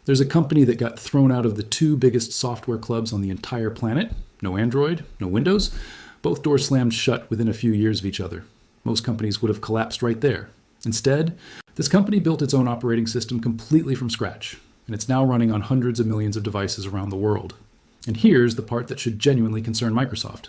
There's a company that got thrown out of the two biggest software clubs on the entire planet. No Android, no Windows. Both doors slammed shut within a few years of each other. Most companies would have collapsed right there. Instead, this company built its own operating system completely from scratch, and it's now running on hundreds of millions of devices around the world. And here's the part that should genuinely concern Microsoft.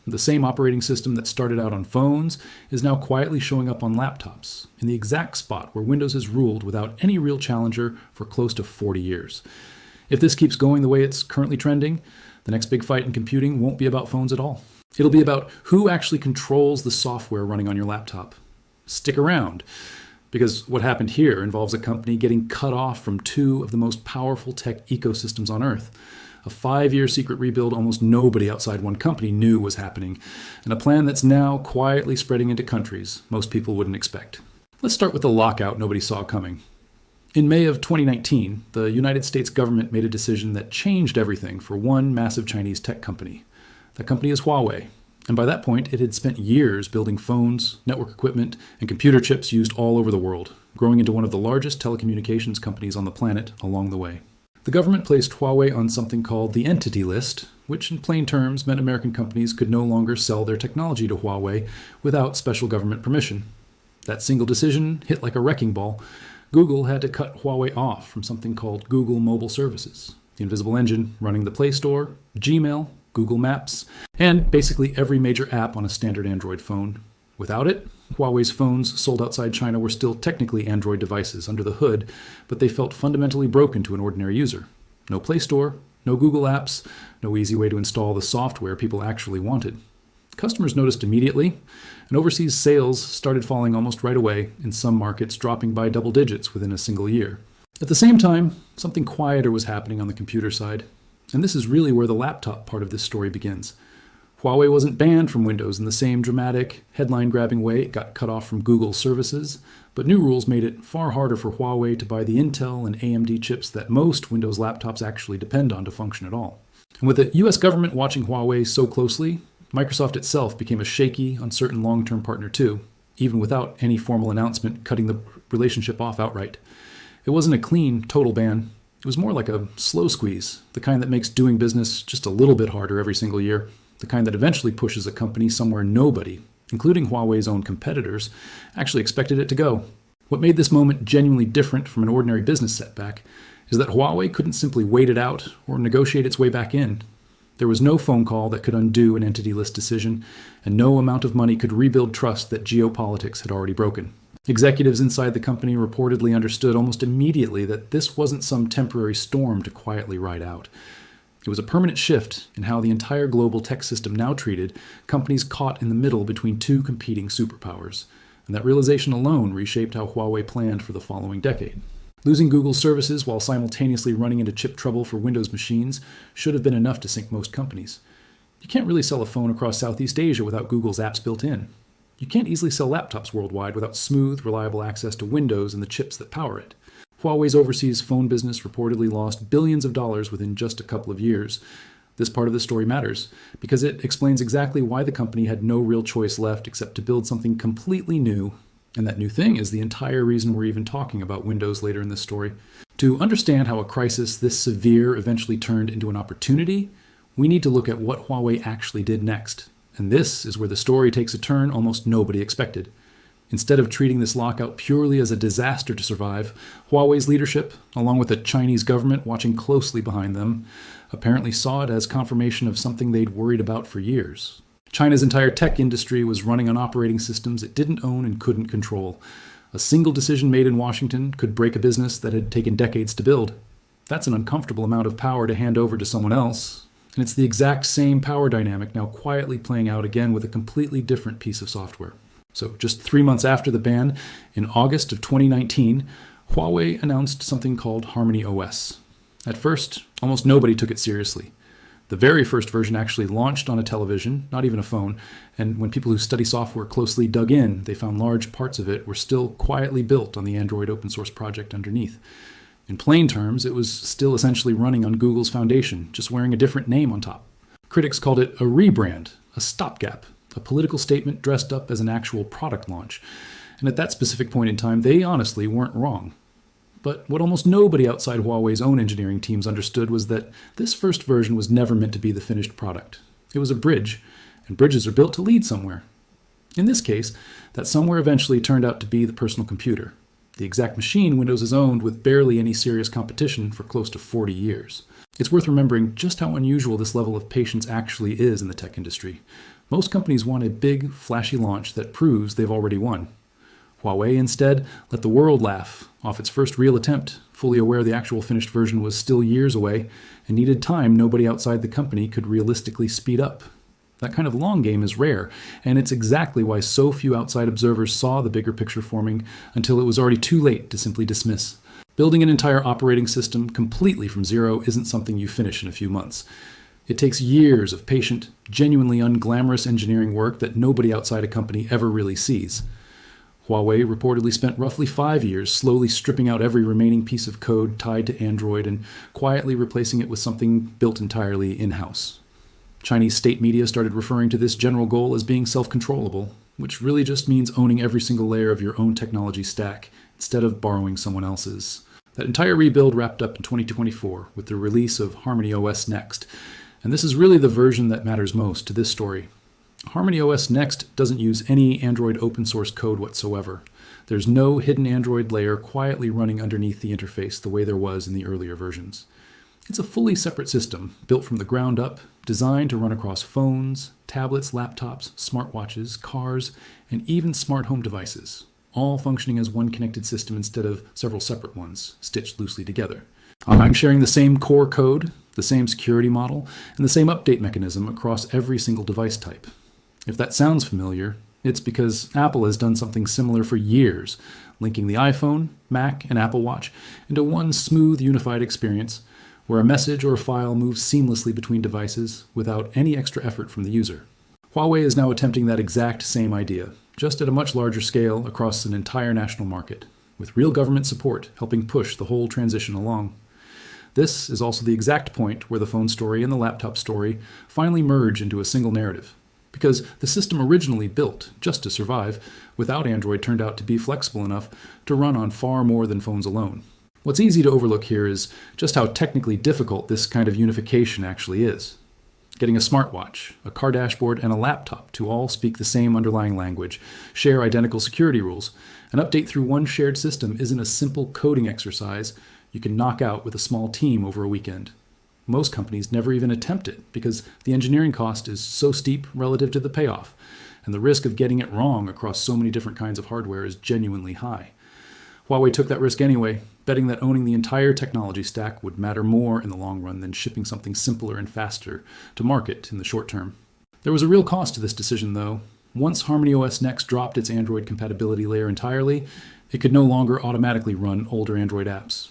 The same operating system that started out on phones is now quietly showing up on laptops, in the exact spot where Windows has ruled without any real challenger for close to 40 years. If this keeps going the way it's currently trending, the next big fight in computing won't be about phones at all. It'll be about who actually controls the software running on your laptop. Stick around, because what happened here involves a company getting cut off from two of the most powerful tech ecosystems on Earth. A 5-year secret rebuild almost nobody outside one company knew was happening, and a plan that's now quietly spreading into countries most people wouldn't expect. Let's start with the lockout nobody saw coming. In May of 2019, the United States government made a decision that changed everything for one massive Chinese tech company. That company is Huawei, and by that point it had spent years building phones, network equipment, and computer chips used all over the world, growing into one of the largest telecommunications companies on the planet along the way. The government placed Huawei on something called the Entity List, which in plain terms meant American companies could no longer sell their technology to Huawei without special government permission. That single decision hit like a wrecking ball. Google had to cut Huawei off from something called Google Mobile Services, the invisible engine running the Play Store, Gmail, Google Maps, and basically every major app on a standard Android phone. Without it, Huawei's phones sold outside China were still technically Android devices under the hood, but they felt fundamentally broken to an ordinary user. No Play Store, no Google Apps, no easy way to install the software people actually wanted. Customers noticed immediately, and overseas sales started falling almost right away, in some markets dropping by double digits within a single year. At the same time, something quieter was happening on the computer side, and this is really where the laptop part of this story begins. Huawei wasn't banned from Windows in the same dramatic, headline-grabbing way it got cut off from Google services, but new rules made it far harder for Huawei to buy the Intel and AMD chips that most Windows laptops actually depend on to function at all. And with the US government watching Huawei so closely, Microsoft itself became a shaky, uncertain long-term partner too, even without any formal announcement cutting the relationship off outright. It wasn't a clean, total ban. It was more like a slow squeeze, the kind that makes doing business just a little bit harder every single year. The kind that eventually pushes a company somewhere nobody, including Huawei's own competitors, actually expected it to go. What made this moment genuinely different from an ordinary business setback is that Huawei couldn't simply wait it out or negotiate its way back in. There was no phone call that could undo an entity list decision, and no amount of money could rebuild trust that geopolitics had already broken. Executives inside the company reportedly understood almost immediately that this wasn't some temporary storm to quietly ride out. It was a permanent shift in how the entire global tech system now treated companies caught in the middle between two competing superpowers, and that realization alone reshaped how Huawei planned for the following decade. Losing Google's services while simultaneously running into chip trouble for Windows machines should have been enough to sink most companies. You can't really sell a phone across Southeast Asia without Google's apps built in. You can't easily sell laptops worldwide without smooth, reliable access to Windows and the chips that power it. Huawei's overseas phone business reportedly lost billions of dollars within just a couple of years. This part of the story matters, because it explains exactly why the company had no real choice left except to build something completely new. And that new thing is the entire reason we're even talking about Windows later in this story. To understand how a crisis this severe eventually turned into an opportunity, we need to look at what Huawei actually did next. And this is where the story takes a turn almost nobody expected. Instead of treating this lockout purely as a disaster to survive, Huawei's leadership, along with the Chinese government watching closely behind them, apparently saw it as confirmation of something they'd worried about for years. China's entire tech industry was running on operating systems it didn't own and couldn't control. A single decision made in Washington could break a business that had taken decades to build. That's an uncomfortable amount of power to hand over to someone else. And it's the exact same power dynamic now quietly playing out again with a completely different piece of software. So just 3 months after the ban, in August of 2019, Huawei announced something called Harmony OS. At first, almost nobody took it seriously. The very first version actually launched on a television, not even a phone, and when people who study software closely dug in, they found large parts of it were still quietly built on the Android open source project underneath. In plain terms, it was still essentially running on Google's foundation, just wearing a different name on top. Critics called it a rebrand, a stopgap, a political statement dressed up as an actual product launch. And at that specific point in time, they honestly weren't wrong. But what almost nobody outside Huawei's own engineering teams understood was that this first version was never meant to be the finished product. It was a bridge, and bridges are built to lead somewhere. In this case, that somewhere eventually turned out to be the personal computer, the exact machine Windows has owned with barely any serious competition for close to 40 years. It's worth remembering just how unusual this level of patience actually is in the tech industry. Most companies want a big, flashy launch that proves they've already won. Huawei instead let the world laugh off its first real attempt, fully aware the actual finished version was still years away and needed time nobody outside the company could realistically speed up. That kind of long game is rare, and it's exactly why so few outside observers saw the bigger picture forming until it was already too late to simply dismiss. Building an entire operating system completely from zero isn't something you finish in a few months. It takes years of patient, genuinely unglamorous engineering work that nobody outside a company ever really sees. Huawei reportedly spent roughly 5 years slowly stripping out every remaining piece of code tied to Android and quietly replacing it with something built entirely in-house. Chinese state media started referring to this general goal as being self-controllable, which really just means owning every single layer of your own technology stack instead of borrowing someone else's. That entire rebuild wrapped up in 2024 with the release of Harmony OS Next, and this is really the version that matters most to this story. Harmony OS Next doesn't use any Android open source code whatsoever. There's no hidden Android layer quietly running underneath the interface the way there was in the earlier versions. It's a fully separate system, built from the ground up, designed to run across phones, tablets, laptops, smartwatches, cars, and even smart home devices, all functioning as one connected system instead of several separate ones, stitched loosely together. I'm sharing the same core code, the same security model, and the same update mechanism across every single device type. If that sounds familiar, it's because Apple has done something similar for years, linking the iPhone, Mac, and Apple Watch into one smooth, unified experience where a message or a file moves seamlessly between devices without any extra effort from the user. Huawei is now attempting that exact same idea, just at a much larger scale across an entire national market, with real government support helping push the whole transition along. This is also the exact point where the phone story and the laptop story finally merge into a single narrative. Because the system originally built just to survive without Android turned out to be flexible enough to run on far more than phones alone. What's easy to overlook here is just how technically difficult this kind of unification actually is. Getting a smartwatch, a car dashboard, and a laptop to all speak the same underlying language, share identical security rules, and update through one shared system isn't a simple coding exercise you can knock out with a small team over a weekend. Most companies never even attempt it because the engineering cost is so steep relative to the payoff, and the risk of getting it wrong across so many different kinds of hardware is genuinely high. Huawei took that risk anyway, betting that owning the entire technology stack would matter more in the long run than shipping something simpler and faster to market in the short term. There was a real cost to this decision, though. Once Harmony OS Next dropped its Android compatibility layer entirely, it could no longer automatically run older Android apps.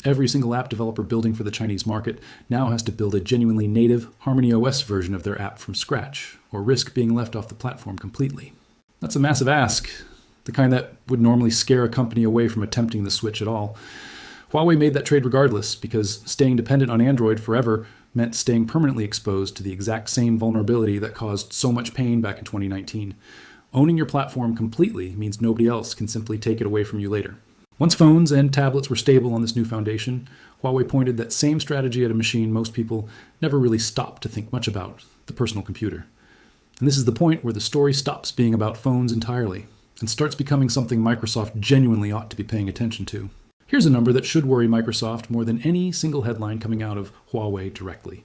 Every single app developer building for the Chinese market now has to build a genuinely native Harmony OS version of their app from scratch, or risk being left off the platform completely. That's a massive ask, the kind that would normally scare a company away from attempting the switch at all. Huawei made that trade regardless, because staying dependent on Android forever meant staying permanently exposed to the exact same vulnerability that caused so much pain back in 2019. Owning your platform completely means nobody else can simply take it away from you later. Once phones and tablets were stable on this new foundation, Huawei pointed that same strategy at a machine most people never really stopped to think much about, the personal computer. And this is the point where the story stops being about phones entirely and starts becoming something Microsoft genuinely ought to be paying attention to. Here's a number that should worry Microsoft more than any single headline coming out of Huawei directly.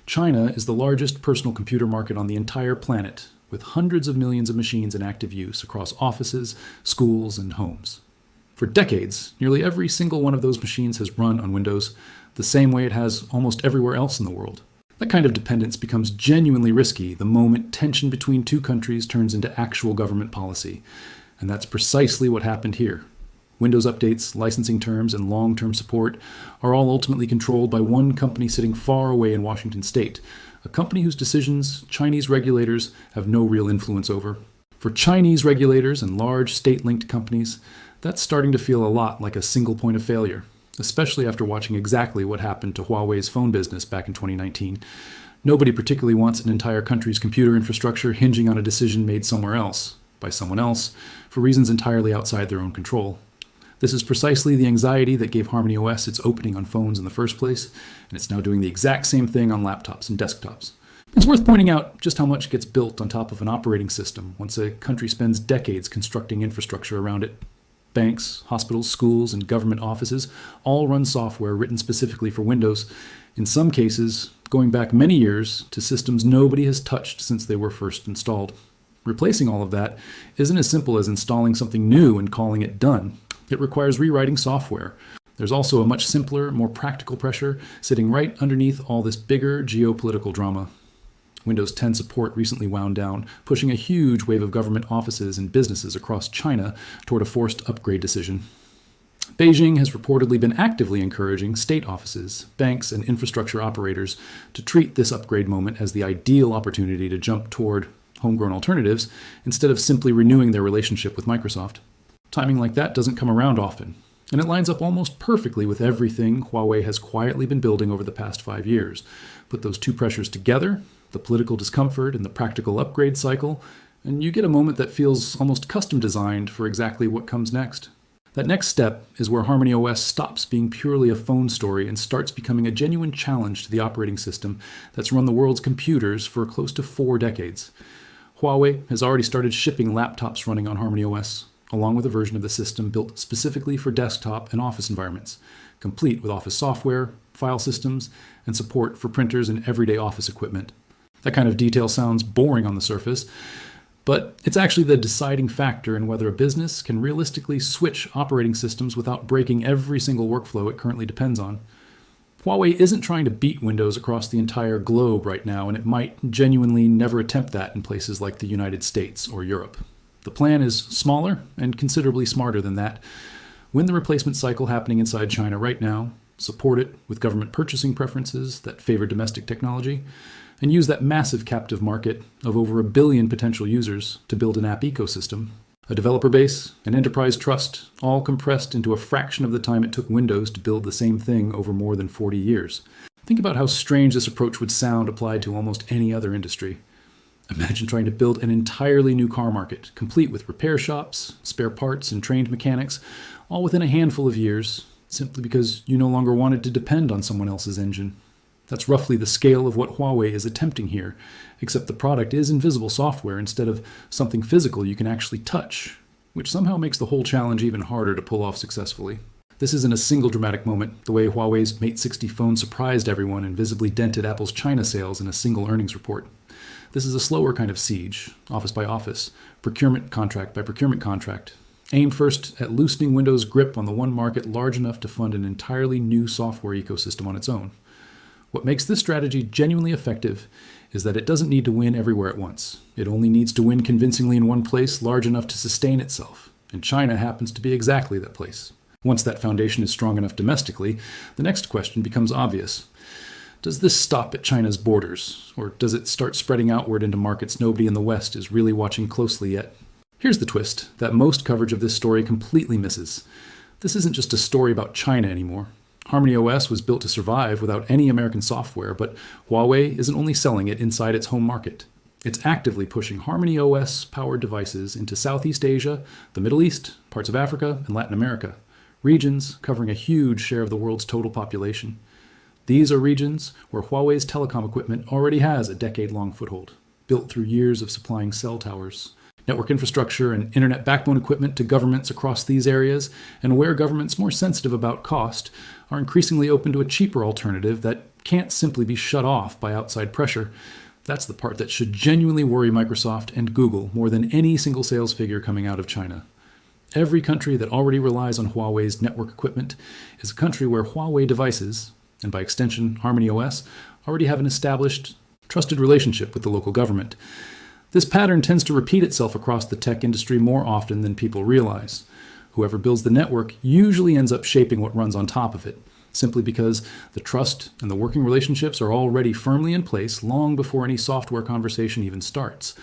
China is the largest personal computer market on the entire planet, with hundreds of millions of machines in active use across offices, schools, and homes. For decades, nearly every single one of those machines has run on Windows, the same way it has almost everywhere else in the world. That kind of dependence becomes genuinely risky the moment tension between two countries turns into actual government policy. And that's precisely what happened here. Windows updates, licensing terms, and long-term support are all ultimately controlled by one company sitting far away in Washington state, a company whose decisions Chinese regulators have no real influence over. For Chinese regulators and large state-linked companies, that's starting to feel a lot like a single point of failure, especially after watching exactly what happened to Huawei's phone business back in 2019. Nobody particularly wants an entire country's computer infrastructure hinging on a decision made somewhere else, by someone else, for reasons entirely outside their own control. This is precisely the anxiety that gave Harmony OS its opening on phones in the first place, and it's now doing the exact same thing on laptops and desktops. It's worth pointing out just how much gets built on top of an operating system once a country spends decades constructing infrastructure around it. Banks, hospitals, schools, and government offices all run software written specifically for Windows, in some cases going back many years to systems nobody has touched since they were first installed. Replacing all of that isn't as simple as installing something new and calling it done. It requires rewriting software. There's also a much simpler, more practical pressure sitting right underneath all this bigger geopolitical drama. Windows 10 support recently wound down, pushing a huge wave of government offices and businesses across China toward a forced upgrade decision. Beijing has reportedly been actively encouraging state offices, banks, and infrastructure operators to treat this upgrade moment as the ideal opportunity to jump toward homegrown alternatives instead of simply renewing their relationship with Microsoft. Timing like that doesn't come around often, and it lines up almost perfectly with everything Huawei has quietly been building over the past 5 years. Put those two pressures together, the political discomfort and the practical upgrade cycle, and you get a moment that feels almost custom designed for exactly what comes next. That next step is where Harmony OS stops being purely a phone story and starts becoming a genuine challenge to the operating system that's run the world's computers for close to 4 decades. Huawei has already started shipping laptops running on Harmony OS, along with a version of the system built specifically for desktop and office environments, complete with office software, file systems, and support for printers and everyday office equipment. That kind of detail sounds boring on the surface, but it's actually the deciding factor in whether a business can realistically switch operating systems without breaking every single workflow it currently depends on. Huawei isn't trying to beat Windows across the entire globe right now, and it might genuinely never attempt that in places like the United States or Europe. The plan is smaller and considerably smarter than that. Win the replacement cycle happening inside China right now, support it with government purchasing preferences that favor domestic technology, and use that massive captive market of over 1 billion potential users to build an app ecosystem, a developer base, and enterprise trust, all compressed into a fraction of the time it took Windows to build the same thing over more than 40 years. Think about how strange this approach would sound applied to almost any other industry. Imagine trying to build an entirely new car market, complete with repair shops, spare parts, and trained mechanics, all within a handful of years, simply because you no longer wanted to depend on someone else's engine. That's roughly the scale of what Huawei is attempting here, except the product is invisible software instead of something physical you can actually touch, which somehow makes the whole challenge even harder to pull off successfully. This isn't a single dramatic moment, the way Huawei's Mate 60 phone surprised everyone and visibly dented Apple's China sales in a single earnings report. This is a slower kind of siege, office by office, procurement contract by procurement contract, aimed first at loosening Windows' grip on the one market large enough to fund an entirely new software ecosystem on its own. What makes this strategy genuinely effective is that it doesn't need to win everywhere at once. It only needs to win convincingly in one place large enough to sustain itself, and China happens to be exactly that place. Once that foundation is strong enough domestically, the next question becomes obvious. Does this stop at China's borders, or does it start spreading outward into markets nobody in the West is really watching closely yet? Here's the twist that most coverage of this story completely misses. This isn't just a story about China anymore. Harmony OS was built to survive without any American software, but Huawei isn't only selling it inside its home market. It's actively pushing Harmony OS-powered devices into Southeast Asia, the Middle East, parts of Africa, and Latin America, regions covering a huge share of the world's total population. These are regions where Huawei's telecom equipment already has a decade-long foothold, built through years of supplying cell towers, network infrastructure, and internet backbone equipment to governments across these areas, and where governments more sensitive about cost are increasingly open to a cheaper alternative that can't simply be shut off by outside pressure. That's the part that should genuinely worry Microsoft and Google more than any single sales figure coming out of China. Every country that already relies on Huawei's network equipment is a country where Huawei devices, and by extension Harmony OS, already have an established, trusted relationship with the local government. This pattern tends to repeat itself across the tech industry more often than people realize. Whoever builds the network usually ends up shaping what runs on top of it, simply because the trust and the working relationships are already firmly in place long before any software conversation even starts.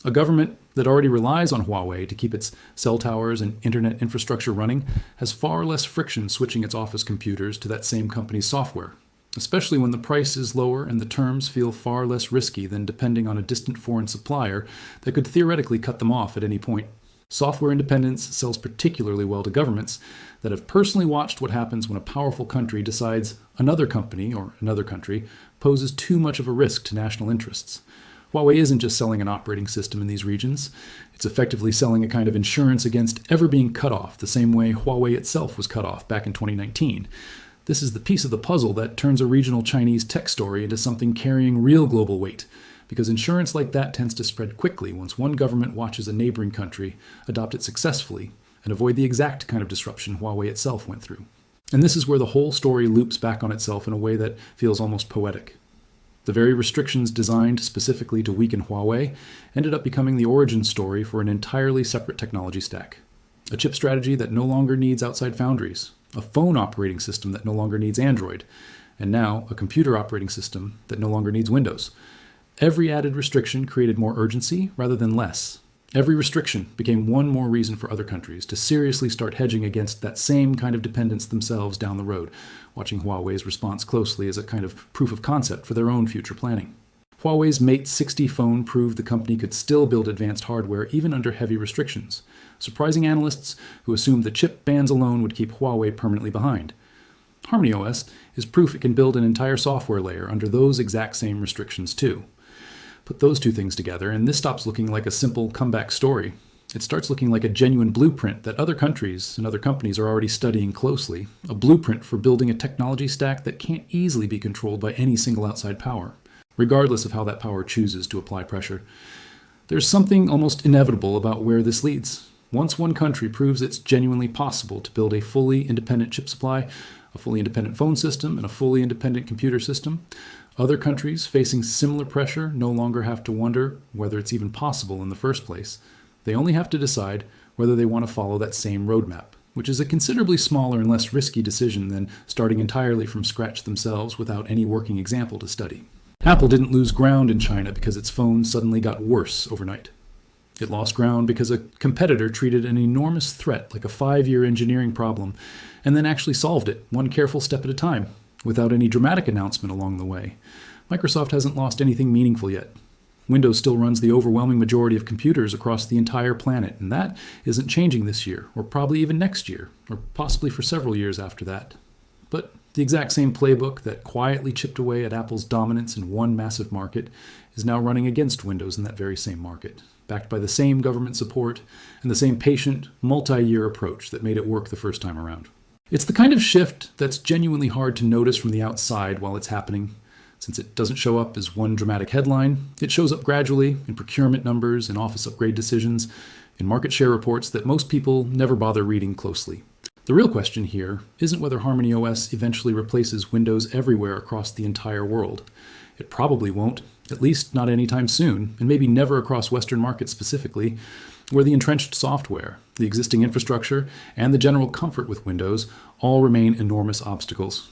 A government that already relies on Huawei to keep its cell towers and internet infrastructure running has far less friction switching its office computers to that same company's software, especially when the price is lower and the terms feel far less risky than depending on a distant foreign supplier that could theoretically cut them off at any point. Software independence sells particularly well to governments that have personally watched what happens when a powerful country decides another company or another country poses too much of a risk to national interests. Huawei isn't just selling an operating system in these regions. It's effectively selling a kind of insurance against ever being cut off, the same way Huawei itself was cut off back in 2019. This is the piece of the puzzle that turns a regional Chinese tech story into something carrying real global weight, because insurance like that tends to spread quickly once one government watches a neighboring country adopt it successfully and avoid the exact kind of disruption Huawei itself went through. And this is where the whole story loops back on itself in a way that feels almost poetic. The very restrictions designed specifically to weaken Huawei ended up becoming the origin story for an entirely separate technology stack. A chip strategy that no longer needs outside foundries, a phone operating system that no longer needs Android, and now a computer operating system that no longer needs Windows. Every added restriction created more urgency rather than less. Every restriction became one more reason for other countries to seriously start hedging against that same kind of dependence themselves down the road, watching Huawei's response closely as a kind of proof of concept for their own future planning. Huawei's Mate 60 phone proved the company could still build advanced hardware even under heavy restrictions, surprising analysts who assumed the chip bans alone would keep Huawei permanently behind. HarmonyOS is proof it can build an entire software layer under those exact same restrictions too. Put those two things together, and this stops looking like a simple comeback story. It starts looking like a genuine blueprint that other countries and other companies are already studying closely, a blueprint for building a technology stack that can't easily be controlled by any single outside power, regardless of how that power chooses to apply pressure. There's something almost inevitable about where this leads. Once one country proves it's genuinely possible to build a fully independent chip supply, a fully independent phone system, and a fully independent computer system, other countries facing similar pressure no longer have to wonder whether it's even possible in the first place. They only have to decide whether they want to follow that same roadmap, which is a considerably smaller and less risky decision than starting entirely from scratch themselves without any working example to study. Apple didn't lose ground in China because its phones suddenly got worse overnight. It lost ground because a competitor treated an enormous threat like a 5-year engineering problem and then actually solved it, one careful step at a time, without any dramatic announcement along the way. Microsoft hasn't lost anything meaningful yet. Windows still runs the overwhelming majority of computers across the entire planet, and that isn't changing this year, or probably even next year, or possibly for several years after that. But the exact same playbook that quietly chipped away at Apple's dominance in one massive market is now running against Windows in that very same market, backed by the same government support and the same patient, multi-year approach that made it work the first time around. It's the kind of shift that's genuinely hard to notice from the outside while it's happening. Since it doesn't show up as one dramatic headline, it shows up gradually in procurement numbers, in office upgrade decisions, in market share reports that most people never bother reading closely. The real question here isn't whether HarmonyOS eventually replaces Windows everywhere across the entire world. It probably won't, at least not anytime soon, and maybe never across Western markets specifically, where the entrenched software, the existing infrastructure, and the general comfort with Windows all remain enormous obstacles.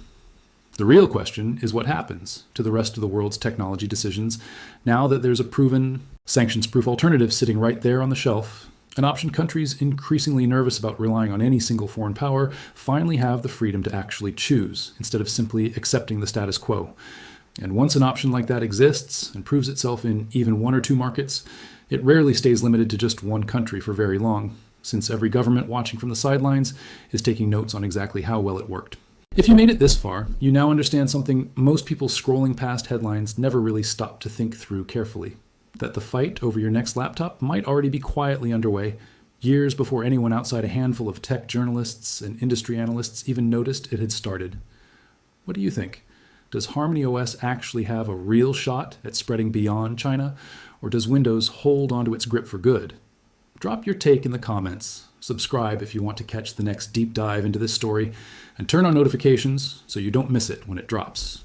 The real question is what happens to the rest of the world's technology decisions now that there's a proven, sanctions-proof alternative sitting right there on the shelf. An option countries increasingly nervous about relying on any single foreign power finally have the freedom to actually choose, instead of simply accepting the status quo. And once an option like that exists and proves itself in even one or two markets, it rarely stays limited to just one country for very long, since every government watching from the sidelines is taking notes on exactly how well it worked. If you made it this far, you now understand something most people scrolling past headlines never really stop to think through carefully. That the fight over your next laptop might already be quietly underway, years before anyone outside a handful of tech journalists and industry analysts even noticed it had started. What do you think? Does HarmonyOS actually have a real shot at spreading beyond China, or does Windows hold onto its grip for good? Drop your take in the comments, subscribe if you want to catch the next deep dive into this story, and turn on notifications so you don't miss it when it drops.